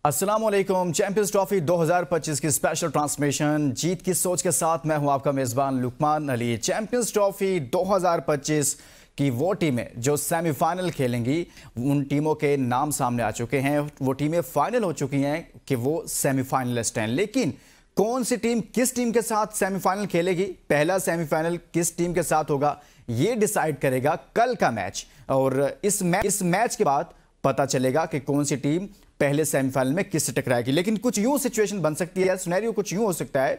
अस्सलाम वालेकुम। Champions trophy 2025 की स्पेशल ट्रांसमिशन जीत की सोच के साथ मैं हूं आपका मेजबान लुकमान अली। चैंपियंस ट्रॉफी 2025 की वो टीमें जो सेमीफाइनल खेलेंगी, उन टीमों के नाम सामने आ चुके हैं। वो टीमें फाइनल हो चुकी हैं कि वो सेमीफाइनलिस्ट हैं, लेकिन कौन सी टीम किस टीम के साथ सेमीफाइनल खेलेगी, पहला सेमीफाइनल किस टीम के साथ होगा, ये डिसाइड करेगा कल का मैच। और इस मैच के बाद पता चलेगा कि कौन सी टीम पहले सेमीफाइनल में किससे टकराएगी। लेकिन कुछ यूं सिचुएशन बन सकती है, सिनेरियो कुछ यूं हो सकता है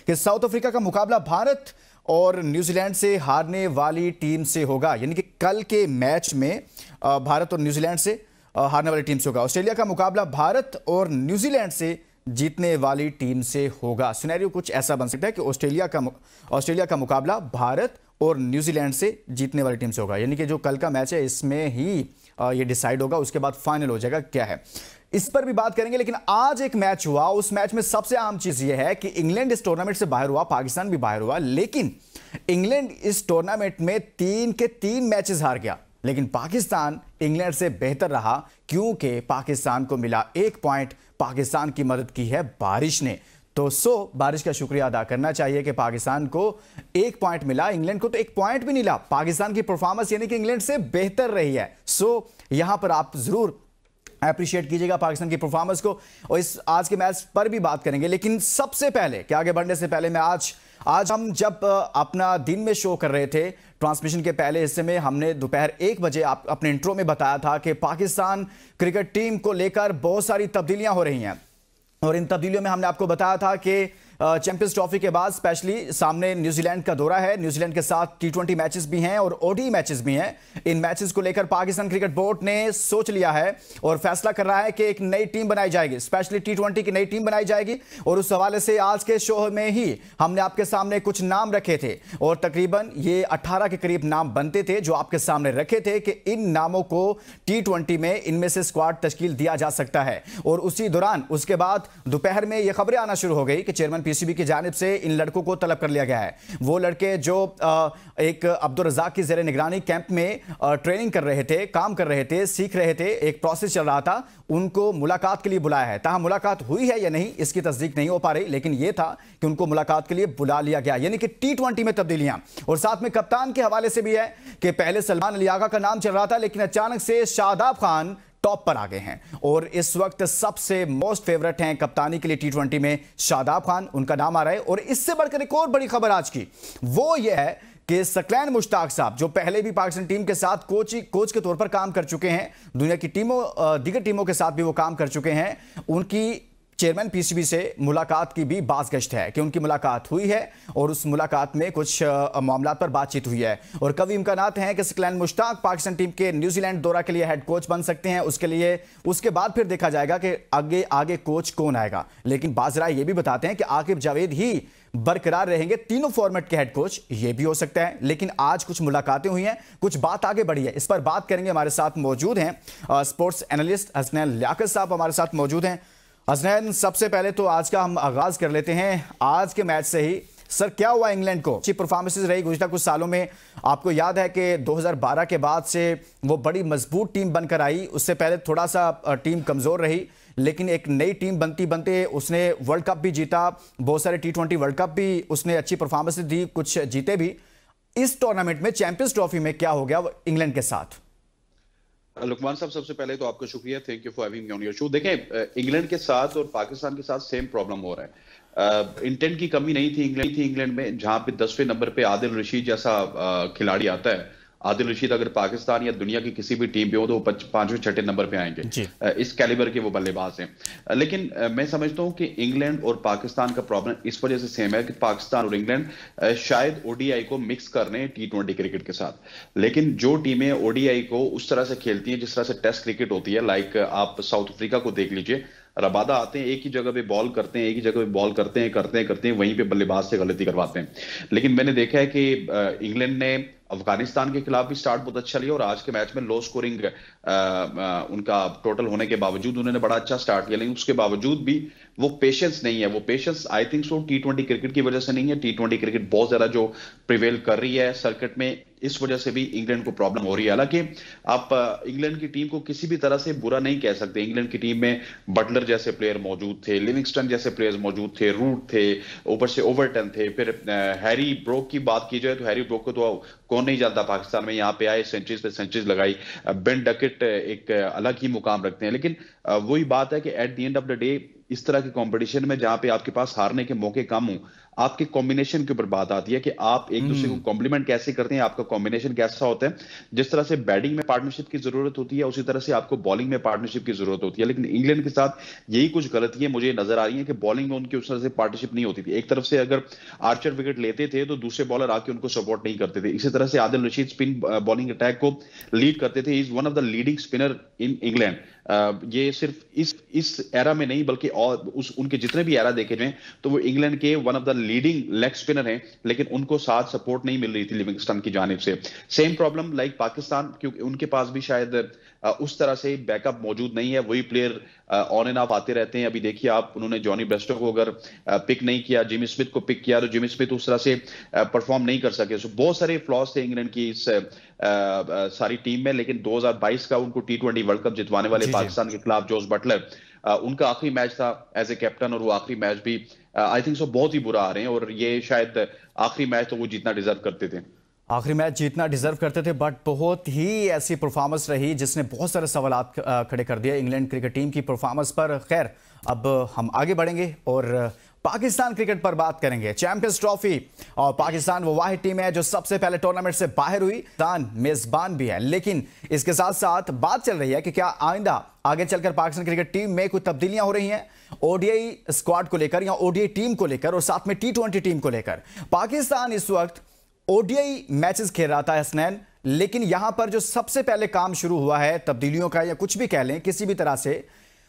कि साउथ अफ्रीका का मुकाबला भारत और न्यूजीलैंड से हारने वाली टीम से होगा। यानी कि कल के मैच में भारत और न्यूजीलैंड से हारने वाली टीम से होगा। ऑस्ट्रेलिया का मुकाबला भारत और न्यूजीलैंड से जीतने वाली टीम से होगा। सिनेरियो कुछ ऐसा बन सकता है कि ऑस्ट्रेलिया का मुकाबला भारत और न्यूजीलैंड से जीतने वाली टीम से होगा। यानी कि जो कल का मैच है इसमें ही ये डिसाइड होगा, उसके बाद फाइनल हो जाएगा क्या है, इस पर भी बात करेंगे। लेकिन आज एक मैच हुआ, उस मैच में सबसे अहम चीज यह है कि इंग्लैंड इस टूर्नामेंट से बाहर हुआ, पाकिस्तान भी बाहर हुआ, लेकिन इंग्लैंड इस टूर्नामेंट में 3 के 3 मैचेस हार गया। लेकिन पाकिस्तान इंग्लैंड से बेहतर रहा, क्योंकि पाकिस्तान को मिला 1 पॉइंट। पाकिस्तान की मदद की है बारिश ने, तो बारिश का शुक्रिया अदा करना चाहिए कि पाकिस्तान को 1 पॉइंट मिला, इंग्लैंड को तो 1 पॉइंट भी नहीं मिला। पाकिस्तान की परफॉर्मेंस यानी कि इंग्लैंड से बेहतर रही है। यहां पर आप जरूर अप्रिशिएट कीजिएगा पाकिस्तान की परफॉर्मेंस को, और इस आज के मैच पर भी बात करेंगे। लेकिन सबसे पहले कि आगे बढ़ने से पहले मैं आज हम जब अपना दिन में शो कर रहे थे, ट्रांसमिशन के पहले हिस्से में हमने दोपहर 1 बजे अपने इंट्रो में बताया था कि पाकिस्तान क्रिकेट टीम को लेकर बहुत सारी तब्दीलियां हो रही हैं। और इन तब्दीलियों में हमने आपको बताया था कि चैंपियंस ट्रॉफी के बाद स्पेशली सामने न्यूजीलैंड का दौरा है, न्यूजीलैंड के साथ T20 मैचेस भी हैं और ODI मैचेस भी हैं। इन मैचेस को लेकर पाकिस्तान क्रिकेट बोर्ड ने सोच लिया है और फैसला कर रहा है कि एक नई टीम बनाई जाएगी, स्पेशली T20 की नई टीम बनाई जाएगी। और उस हवाले से आज के शो में ही हमने आपके सामने कुछ नाम रखे थे, और तकरीबन ये 18 के करीब नाम बनते थे जो आपके सामने रखे थे कि इन नामों को T20 में इनमें से स्क्वाड तश्कील दिया जा सकता है। और उसी दौरान उसके बाद दोपहर में ये खबरें आना शुरू हो गई कि चेयरमैन PCB की जानिब से इन लड़कों को तलब कर लिया गया है। वो लड़के जो एक अब्दुल रज़ाक की ज़ेरे निगरानी कैंप में ट्रेनिंग कर रहे थे, काम कर रहे थे, सीख रहे थे, एक प्रोसेस चल रहा था, उनको मुलाकात के लिए बुलाया है। ताहम मुलाकात हुई है या नहीं इसकी तस्दीक नहीं हो पा रही, लेकिन यह था कि उनको मुलाकात के लिए बुला लिया गया। यानी कि T20 में तब्दीलियां, और साथ में कप्तान के हवाले से भी है कि पहले सलमान अली आगा का नाम चल रहा था, लेकिन अचानक से शादाब खान टॉप पर आ गए हैं और इस वक्त सबसे मोस्ट फेवरेट हैं कप्तानी के लिए T20 में शादाब खान, उनका नाम आ रहा है। और इससे बढ़कर एक और बड़ी खबर आज की वो ये है कि सकलैन मुश्ताक साहब, जो पहले भी पाकिस्तान टीम के साथ कोच के तौर पर काम कर चुके हैं, दुनिया की दीगर टीमों के साथ भी वो काम कर चुके हैं, उनकी चेयरमैन PCB से मुलाकात की भी बाज़गश्त है कि उनकी मुलाकात हुई है और उस मुलाकात में कुछ मामलों पर बातचीत हुई है। और कभी इम्कानात हैं कि सकलैन मुश्ताक पाकिस्तान टीम के न्यूजीलैंड दौरा के लिए हेड कोच बन सकते हैं। उसके बाद फिर देखा जाएगा कि आगे कोच कौन आएगा। लेकिन बाज़ राय ये भी बताते हैं कि आकिब जावेद ही बरकरार रहेंगे तीनों फॉर्मेट के हेड कोच, ये भी हो सकता है। लेकिन आज कुछ मुलाकातें हुई हैं, कुछ बात आगे बढ़ी है, इस पर बात करेंगे। हमारे साथ मौजूद हैं स्पोर्ट्स एनालिस्ट हसनैन लियाकत साहब, हमारे साथ मौजूद हैं। हसनैन, सबसे पहले तो आज का हम आगाज कर लेते हैं आज के मैच से ही। सर, क्या हुआ इंग्लैंड को? अच्छी परफॉर्मेंसेज रही गुज़िश्ता कुछ सालों में, आपको याद है कि 2012 के बाद से वो बड़ी मजबूत टीम बनकर आई, उससे पहले थोड़ा सा टीम कमज़ोर रही, लेकिन एक नई टीम बनती बनते उसने वर्ल्ड कप भी जीता, बहुत सारे T20 वर्ल्ड कप भी उसने अच्छी परफॉर्मेंस दी, कुछ जीते भी। इस टूर्नामेंट में चैंपियंस ट्रॉफी में क्या हो गया इंग्लैंड के साथ? लुकमान साहब, सबसे पहले तो आपका शुक्रिया, thank you for having me on your show. देखें, इंग्लैंड के साथ और पाकिस्तान के साथ सेम प्रॉब्लम हो रहा है। इंटेंट की कमी नहीं थी इंग्लैंड में, जहां पे 10वें नंबर पे आदिल रशीद जैसा खिलाड़ी आता है। आदिल रशीद अगर पाकिस्तान या दुनिया की किसी भी टीम पे हो तो वो 5वें 6ठे नंबर पे आएंगे। इस कैलिबर के वो बल्लेबाज हैं। लेकिन मैं समझता हूं कि इंग्लैंड और पाकिस्तान का प्रॉब्लम इस वजह से सेम है कि पाकिस्तान और इंग्लैंड शायद ODI को मिक्स कर रहे हैं T20 क्रिकेट के साथ। लेकिन जो टीमें ODI को उस तरह से खेलती हैं जिस तरह से टेस्ट क्रिकेट होती है, लाइक आप साउथ अफ्रीका को देख लीजिए, रबादा आते हैं, एक ही जगह पे बॉल करते हैं, एक ही जगह पे बॉल करते हैं, वहीं पे बल्लेबाज से गलती करवाते हैं। लेकिन मैंने देखा है कि इंग्लैंड ने अफगानिस्तान के खिलाफ भी स्टार्ट बहुत अच्छा लिया और आज के मैच में लो स्कोरिंग उनका टोटल होने के बावजूद उन्होंने बड़ा अच्छा स्टार्ट किया, लेकिन उसके बावजूद भी वो पेशेंस नहीं है। वो patience I think so T20 cricket की वजह से नहीं है। T20 क्रिकेट बहुत ज्यादा जो प्रिवेल कर रही है सर्किट में, इस वजह से भी इंग्लैंड को प्रॉब्लम हो रही है। हालांकि आप इंग्लैंड की टीम को किसी भी तरह से बुरा नहीं कह सकते। इंग्लैंड की टीम में बटलर जैसे प्लेयर मौजूद थे, लिविंगस्टन जैसे प्लेयर्स मौजूद थे, रूट थे, ऊपर से ओवरटन थे। फिर हैरी ब्रोक की बात की जाए तो हैरी ब्रोक को तो कौन नहीं जानता पाकिस्तान में, यहाँ पे आए सेंचुरीज पे सेंचुरीज लगाई। बेन डकेट एक अलग ही मुकाम रखते हैं। लेकिन वही बात है कि at the end of the day इस तरह के कंपटीशन में जहां पे आपके पास हारने के मौके कम हो, आपके कॉम्बिनेशन के ऊपर बात आती है कि आप एक दूसरे को कॉम्प्लीमेंट कैसे करते हैं, आपका कॉम्बिनेशन कैसा होता है। जिस तरह से बैटिंग में पार्टनरशिप की जरूरत होती है, उसी तरह से आपको बॉलिंग में पार्टनरशिप की जरूरत होती है। लेकिन इंग्लैंड के साथ यही कुछ गलतियां मुझे नजर आ रही है कि बॉलिंग में उनकी उस तरह से पार्टनरशिप नहीं होती थी। एक तरफ से अगर आर्चर विकेट लेते थे तो दूसरे बॉलर आके उनको सपोर्ट नहीं करते थे। इसी तरह से Adil Rashid spin bowling attack को लीड करते थे। Is one of the leading spinner in England. ये सिर्फ इस एरा में नहीं बल्कि और उनके जितने भी एरा देखे जाएं तो वो इंग्लैंड के one of the leading leg spinner हैं, लेकिन उनको साथ सपोर्ट नहीं मिल रही थी लिविंगस्टन की जानिब से। सेम प्रॉब्लम लाइक पाकिस्तान, क्योंकि उनके पास भी शायद उस तरह से बैकअप मौजूद नहीं है। वही प्लेयर ऑन एंड ऑफ आते रहते हैं। अभी देखिए आप, उन्होंने जॉनी बेस्टो को अगर पिक नहीं किया, जिमी स्मिथ को पिक किया, तो जिमी स्मिथ उस तरह से परफॉर्म नहीं कर सके। सो बहुत सारे फ्लॉज थे इंग्लैंड की इस सारी टीम में। लेकिन 2022 का उनको T20 वर्ल्ड कप जितवाने वाले पाकिस्तान के खिलाफ जोस बटलर, उनका आखिरी मैच था एज ए कैप्टन, और वो आखिरी मैच भी आई थिंक सो बहुत ही बुरा आ रहे हैं। और ये शायद आखिरी मैच तो वो जीतना डिजर्व करते थे। आखिरी मैच जीतना डिजर्व करते थे, बट बहुत ही ऐसी परफॉर्मेंस रही जिसने बहुत सारे सवालात खड़े कर दिए इंग्लैंड क्रिकेट टीम की परफॉर्मेंस पर। खैर, अब हम आगे बढ़ेंगे और पाकिस्तान क्रिकेट पर बात करेंगे। चैंपियंस ट्रॉफी, और पाकिस्तान वो वाहिद टीम है जो सबसे पहले टूर्नामेंट से बाहर हुई। पाकिस्तान मेजबान भी है, लेकिन इसके साथ साथ बात चल रही है कि क्या आइंदा आगे चलकर पाकिस्तान क्रिकेट टीम में कुछ तब्दीलियां हो रही हैं ओडीआई स्क्वाड को लेकर या ओडीआई टीम को लेकर, और साथ में T20 टीम को लेकर। पाकिस्तान इस वक्त ओडीआई मैचेस खेल रहा था हसनैन, लेकिन यहां पर जो सबसे पहले काम शुरू हुआ है तब्दीलियों का, या कुछ भी कह लें किसी भी तरह से,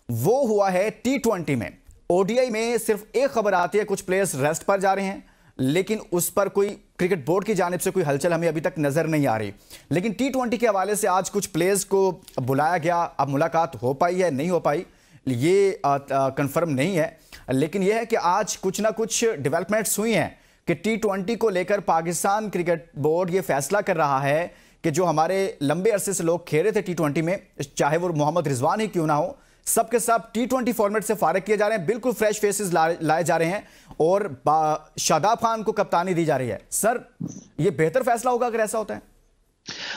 वो हुआ है T20 में। ओडीआई में सिर्फ एक खबर आती है कुछ प्लेयर्स रेस्ट पर जा रहे हैं, लेकिन उस पर कोई क्रिकेट बोर्ड की जानिब से कोई हलचल हमें अभी तक नजर नहीं आ रही। लेकिन T20 के हवाले से आज कुछ प्लेयर्स को बुलाया गया। अब मुलाकात हो पाई है नहीं हो पाई ये कंफर्म नहीं है, लेकिन यह है कि आज कुछ ना कुछ डेवलपमेंट्स हुई हैं कि T20 को लेकर पाकिस्तान क्रिकेट बोर्ड ये फैसला कर रहा है कि जो हमारे लंबे अरसे से लोग खेल रहे थे T20 में, चाहे वो मोहम्मद रिजवान ही क्यों ना हो, सबके सब T20 फॉर्मेट से फारिग किए जा रहे हैं। बिल्कुल फ्रेश फेसेस लाए जा रहे हैं और शादाब खान को कप्तानी दी जा रही है। सर, ये बेहतर फैसला होगा अगर ऐसा होता है?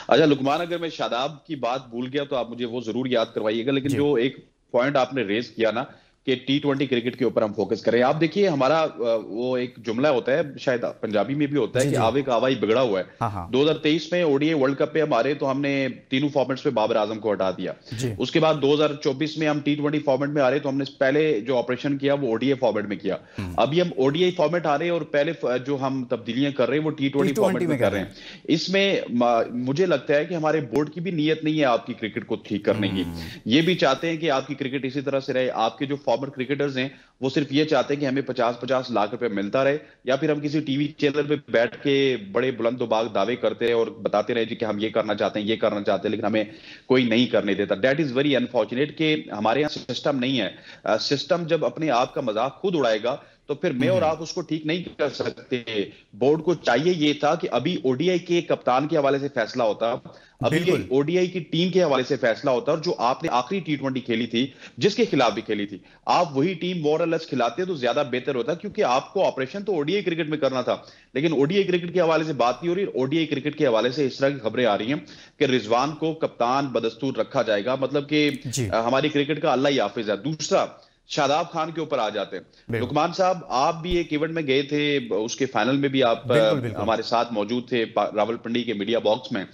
अच्छा लुकमान, अगर मैं शादाब की बात भूल गया तो आप मुझे वो जरूर याद करवाइएगा। लेकिन जो एक पॉइंट आपने रेज किया ना कि T20 क्रिकेट के ऊपर हम फोकस करें, आप देखिए हमारा वो एक जुमला होता है, शायद पंजाबी में भी होता है कि आवे का आवा ही बिगड़ा हुआ है। हाँ। 2023 में ओडीआई वर्ल्ड कप पे हम हारे तो हमने तीनों फॉर्मेट्स पे बाबर आजम को हटा दिया। उसके बाद 2024 में हम T20 फॉर्मेट में आ रहे तो हमने पहले जो ऑपरेशन किया वो ओडीआई फॉर्मेट में किया। अभी हम ओडीआई फॉर्मेट आ रहे हैं और पहले जो हम तब्दीलियां कर रहे हैं वो T20 फॉर्मेट में कर रहे हैं। इसमें मुझे लगता है कि हमारे बोर्ड की भी नीयत नहीं है आपकी क्रिकेट को ठीक करने की। ये भी चाहते हैं कि आपकी क्रिकेट इसी तरह से रहे। आपके जो फॉर्मर क्रिकेटर्स हैं वो सिर्फ ये चाहते हैं कि हमें 50-50 लाख रुपए मिलता रहे, या फिर हम किसी टीवी चैनल पे बैठ के बड़े बुलंदबाग दावे करते रहे और बताते रहे जी कि हम ये करना चाहते हैं, ये करना चाहते हैं, लेकिन हमें कोई नहीं करने देता। दैट इज वेरी अनफॉर्चुनेट कि हमारे यहाँ सिस्टम नहीं है। सिस्टम जब अपने आप का मजाक खुद उड़ाएगा तो फिर मैं और आप उसको ठीक नहीं कर सकते। बोर्ड को चाहिए ये था कि अभी ओडीआई के कप्तान के हवाले से फैसला होता, अभी ये ओडीआई की टीम के हवाले से फैसला होता, और जो आपने आखिरी T20 खेली थी, जिसके खिलाफ भी खेली थी, आप वही टीम मोर और लेस खिलाते तो ज्यादा बेहतर होता, क्योंकि आपको ऑपरेशन तो ओडीआई क्रिकेट में करना था। लेकिन ओडीआई क्रिकेट के हवाले से बात नहीं हो रही। ओडीआई क्रिकेट के हवाले से इस तरह की खबरें आ रही हैं कि रिजवान को कप्तान बदस्तूर रखा जाएगा, मतलब कि हमारी क्रिकेट का अल्लाह ही हाफिज है। दूसरा, शादाब खान के ऊपर आ जाते हैं। लुकमान साहब, आप भी एक इवेंट में गए थे, उसके फाइनल में भी आप बिल्कुल हमारे साथ मौजूद थे रावलपिंडी के मीडिया बॉक्स में।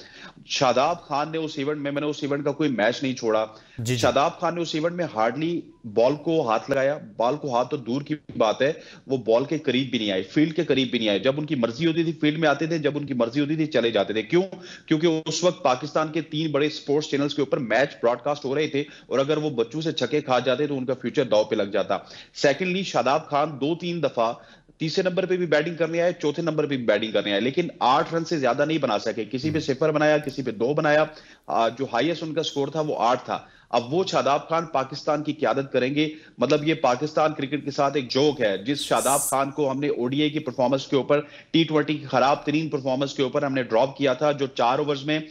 शादाब खान ने उस इवेंट में, मैंने उस इवेंट का कोई मैच नहीं छोड़ा, शादाब खान ने उस इवेंट में हार्डली बॉल को हाथ लगाया। बॉल को हाथ तो दूर की बात है, वो बॉल के करीब भी नहीं आए, फील्ड के करीब भी नहीं आए। जब उनकी मर्जी होती थी फील्ड में आते थे, जब उनकी मर्जी होती थी चले जाते थे। क्यों? क्योंकि उस वक्त पाकिस्तान के 3 बड़े स्पोर्ट्स चैनल्स के ऊपर मैच ब्रॉडकास्ट हो रहे थे, और अगर वो बच्चों से छक्के खा जाते तो उनका फ्यूचर दांव पे लग जाता। सेकेंडली, शादाब खान 2-3 दफा तीसरे नंबर पे भी बैटिंग करने आए, चौथे नंबर पे भी बैटिंग करने आए, लेकिन 8 रन से ज्यादा नहीं बना सके। किसी पे 0 बनाया, किसी पे 2 बनाया। जो हाईएस्ट उनका स्कोर था वो 8 था। अब वो शादाब खान पाकिस्तान की क़यादत करेंगे। मतलब ये पाकिस्तान क्रिकेट के साथ एक जोक है। जिस शादाब खान को हमने ओडीआई की परफॉर्मेंस के ऊपर, टी20 की खराब तरीन परफॉर्मेंस के ऊपर हमने ड्रॉप किया था, जो 4 ओवर्स में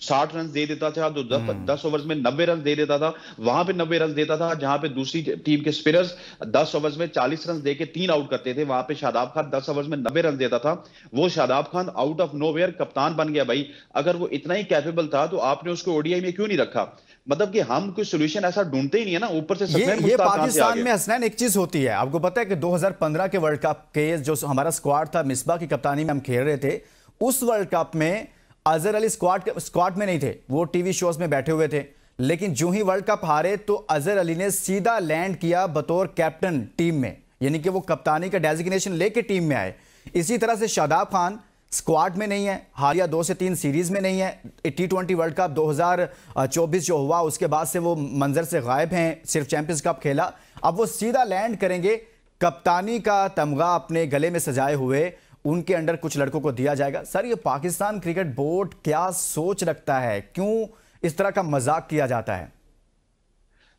60 रन दे देता था, तो 10 ओवर्स में 90 रन दे देता था, वहां पे 90 रन देता था जहां पे दूसरी टीम के स्पिनर्स 10 ओवर्स में 40 रन देके 3 आउट करते थे, वहां पे शादाब खान 10 ओवर्स में 90 रन देता था। वो Shadab Khan out of nowhere कप्तान बन गया भाई। अगर वो इतना ही कैपेबल था तो आपने उसको ओडीआई में क्यों नहीं रखा? मतलब कि हम कोई सोल्यूशन ऐसा ढूंढते ही नहीं है ना, ऊपर से ये पाकिस्तान में हसनैन एक चीज होती है, आपको पता है कि 2015 के वर्ल्ड कप के जो हमारा स्क्वाड था, मिसबा की कप्तानी में हम खेल रहे थे, उस वर्ल्ड कप में अजहर अली स्क्वाड में नहीं थे, वो टीवी शोज में बैठे हुए थे। लेकिन जो ही वर्ल्ड कप हारे तो अजहर अली ने सीधा लैंड किया बतौर कैप्टन टीम में, यानी कि वो कप्तानी का डेजिग्नेशन लेके टीम में आए। इसी तरह से शादाब खान स्क्वाड में नहीं है, हालिया 2 से 3 सीरीज में नहीं है। टी20 वर्ल्ड कप 2024 जो हुआ उसके बाद से वो मंजर से गायब हैं, सिर्फ चैंपियंस कप खेला। अब वो सीधा लैंड करेंगे, कप्तानी का तमगा अपने गले में सजाए हुए उनके अंडर कुछ लड़कों को दिया जाएगा। सर, ये पाकिस्तान क्रिकेट बोर्ड क्या सोच रखता है? क्यों इस तरह का मजाक किया जाता है?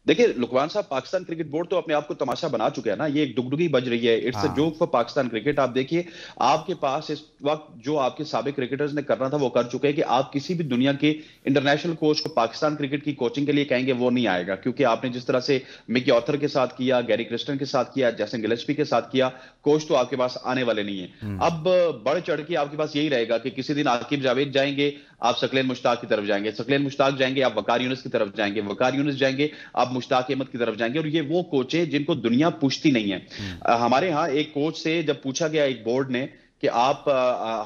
देखिए लुकमान साहब, पाकिस्तान क्रिकेट बोर्ड तो अपने आप को तमाशा बना चुका है ना। ये एक डुगडुगी बज रही है। It's a joke for Pakistan cricket. आप देखिए, आपके पास इस वक्त जो आपके साबिक क्रिकेटर्स ने करना था वो कर चुके हैं कि आप किसी भी दुनिया के इंटरनेशनल कोच को पाकिस्तान क्रिकेट की कोचिंग के लिए कहेंगे, वो नहीं आएगा। क्योंकि आपने जिस तरह से मिकी ऑथर के साथ किया, गैरी क्रिस्टन के साथ किया, जैसन गिलेस्पी के साथ किया, कोच तो आपके पास आने वाले नहीं है। अब बढ़ चढ़ के आपके पास यही रहेगा कि किसी दिन आकिब जावेद जाएंगे, आप सकलेन मुश्ताक की तरफ जाएंगे, सकलेन मुश्ताक जाएंगे, आप वकार यूनिस की तरफ जाएंगे, वकार यूनिस जाएंगे, आप मुश्ताक अहमद की तरफ जाएंगे। और ये वो कोच है जिनको दुनिया पूछती नहीं है। हमारे यहाँ एक कोच से जब पूछा गया एक बोर्ड ने कि आप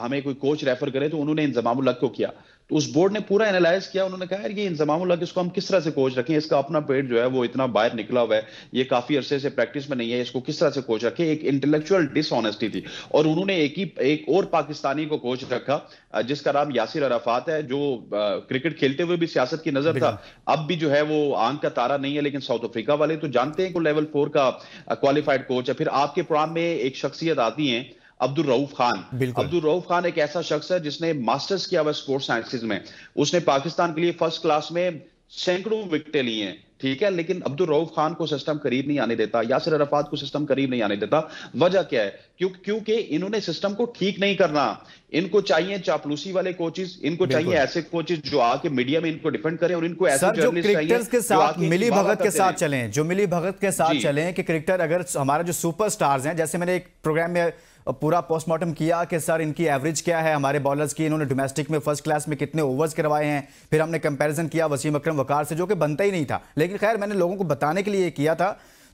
हमें कोई कोच रेफर करें, तो उन्होंने इंजमामुल हक को किया। तो उस बोर्ड ने पूरा एनालाइज किया। उन्होंने कहा यार ये इंजमामुल हक, इसको हम किस तरह से कोच रखें? इसका अपना पेट जो है वो इतना बाहर निकला हुआ है, ये काफी अरसे से प्रैक्टिस में नहीं है, इसको किस तरह से कोच रखें? एक इंटेलेक्चुअल डिसऑनेस्टी थी। और उन्होंने एक और पाकिस्तानी को कोच रखा जिसका नाम यासिर अराफात है, जो क्रिकेट खेलते हुए भी सियासत की नजर था। अब भी जो है वो आंख का तारा नहीं है। लेकिन साउथ अफ्रीका वाले तो जानते हैं कि लेवल 4 का क्वालिफाइड कोच है। फिर आपके प्रोग्राम में एक शख्सियत आती है, अब्दुल रऊफ खान। अब्दुल रऊफ खान एक ऐसा शख्स है जिसने मास्टर्स किया हुआ स्पोर्ट्स साइंसेज में। उसने पाकिस्तान के लिए फर्स्ट क्लास में सैकड़ों विकेटें ली हैं, ठीक है। लेकिन अब्दुल रऊफ खान को सिस्टम करीब नहीं आने देता, यासिर अराफात को सिस्टम करीब नहीं आने देता। वजह क्या है? क्योंकि इन्होंने सिस्टम को ठीक नहीं करना। इनको चाहिए चापलूसी वाले कोचेस, इनको चाहिए ऐसे कोचेस जो आके मीडिया में इनको डिफेंड करें, और इनको ऐसे जर्नलिस्ट चाहिए के साथ मिली भगत के साथ चलें, जो मिली भगत के साथ चलें कि क्रिकेटर, अगर हमारा जो सुपरस्टार्स हैं, जैसे मैंने एक प्रोग्राम में पूरा पोस्टमार्टम किया कि सर इनकी एवरेज क्या है हमारे बॉलर्स की, इन्होंने डोमेस्टिक में फर्स्ट क्लास में कितने ओवर्स करवाए हैं। फिर हमने कंपैरिजन किया वसीम अकरम वकार से, जो कि बनता ही नहीं था, लेकिन खैर मैंने लोगों को बताने के लिए किया था।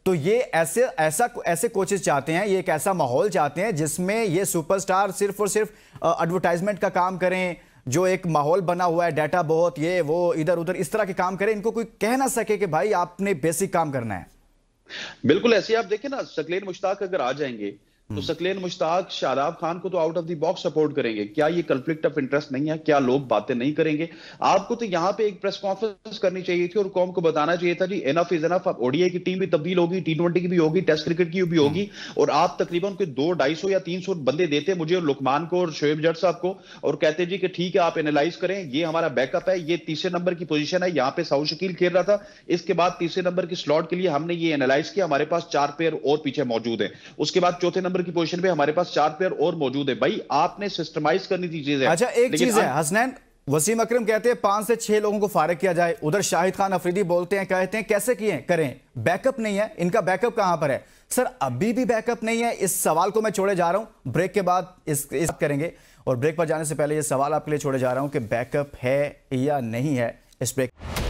तो ये ऐसे कोचेस चाहते हैं, ये एक ऐसा माहौल चाहते हैं जिसमें ये सुपरस्टार सिर्फ और सिर्फ एडवर्टाइजमेंट का काम करें, जो एक माहौल बना हुआ है, डाटा बहुत ये वो इधर उधर इस तरह के काम करें, इनको कोई कह ना सके कि भाई आपने बेसिक काम करना है। बिल्कुल ऐसे आप देखें ना, सकलेन मुश्ताक अगर आ जाएंगे तो सकलेन मुश्ताक शादाब खान को तो out of the box support करेंगे। क्या ये कॉन्फ्लिक्ट ऑफ इंटरेस्ट नहीं है? क्या लोग बातें नहीं करेंगे? आपको तो यहाँ पे एक प्रेस कॉन्फ्रेंस करनी चाहिए थी और कौम को बताना चाहिए था जी इनफ इज इनफ। ओडीआई की टीम भी तब्दील होगी, टी20 की भी होगी, टेस्ट क्रिकेट की भी होगी, और आप तकरीबन कोई 200-250 या 300 बंदे देते मुझे और लुकमान को और शोएब जट साहब को, और कहते जी कि ठीक है आप एनालाइज करें, ये हमारा बैकअप है, ये तीसरे नंबर की पोजीशन है, यहाँ पे साउथ शकील खेल रहा था, इसके बाद तीसरे नंबर की स्लॉट के लिए हमने ये एनालाइज किया, हमारे पास 4 प्लेयर और पीछे मौजूद है, उसके बाद चौथे नंबर की पोजीशन पे हमारे 4 प्लेयर और मौजूद है। भाई आपने सिस्टमाइज करनी थी चीजें। अच्छा, एक चीज है हसनैन, वसीम अकरम कहते हैं 5 से 6 लोगों को फारिग किया जाए, उधर शाहिद खान अफरीदी बोलते हैं, कहते हैं कैसे किए करें, बैकअप नहीं है, इनका बैकअप कहां पर है? सर अभी भी बैकअप नहीं है। इस सवाल को मैं छोड़े जा रहा हूं, ब्रेक के बाद इस करेंगे, और ब्रेक पर जाने से पहले यह सवाल आपके लिए छोड़े जा रहा हूं कि बैकअप है या नहीं है। इस ब्रेक